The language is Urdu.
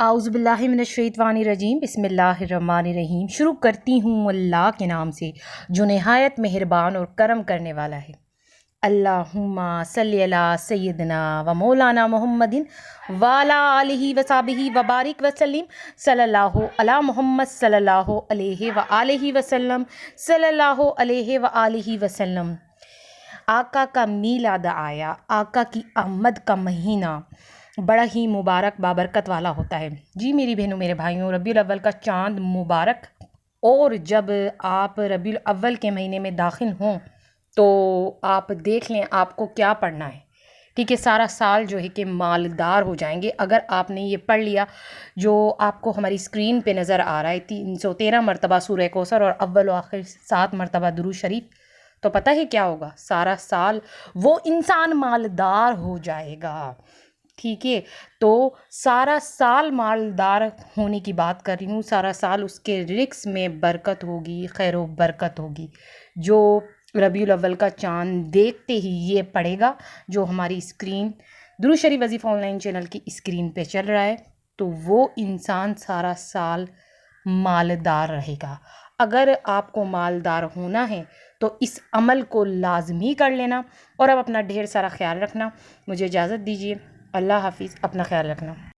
اعوذ باللہ من الشیطان الرجیم، بسم اللہ الرحمن الرحیم۔ شروع کرتی ہوں اللہ کے نام سے جو نہایت مہربان اور کرم کرنے والا ہے۔ اللہم صلی علی سیدنا و مولانا محمد وعلی آلہ وصحبہ وبارک وسلم۔ صلی اللہ علی محمد صلی اللہ علیہ وآلہ وسلم، صلی اللہ علیہ وآلہ وسلم۔ آقا کا میلاد آیا۔ آقا کی آمد کا مہینہ بڑا ہی مبارک بابرکت والا ہوتا ہے۔ جی میری بہنوں میرے بھائیوں، ربیع الاول کا چاند مبارک، اور جب آپ ربیع الاول کے مہینے میں داخل ہوں تو آپ دیکھ لیں آپ کو کیا پڑھنا ہے، ٹھیک ہے۔ سارا سال جو ہے کہ مالدار ہو جائیں گے اگر آپ نے یہ پڑھ لیا جو آپ کو ہماری اسکرین پہ نظر آ رہا ہے، 313 مرتبہ سورہ کوثر اور اول و آخر 7 مرتبہ درود شریف، تو پتہ ہے کیا ہوگا؟ سارا سال وہ انسان مالدار ہو جائے گا، ٹھیک ہے۔ تو سارا سال مالدار ہونے کی بات کر رہی ہوں، سارا سال اس کے رزق میں برکت ہوگی، خیر و برکت ہوگی۔ جو ربیع الاول کا چاند دیکھتے ہی یہ پڑے گا جو ہماری اسکرین درود شریف وظیفہ آن لائن چینل کی اسکرین پہ چل رہا ہے، تو وہ انسان سارا سال مالدار رہے گا۔ اگر آپ کو مالدار ہونا ہے تو اس عمل کو لازمی کر لینا، اور اب اپنا ڈھیر سارا خیال رکھنا۔ مجھے اجازت دیجیے، اللہ حافظ، اپنا خیال رکھنا۔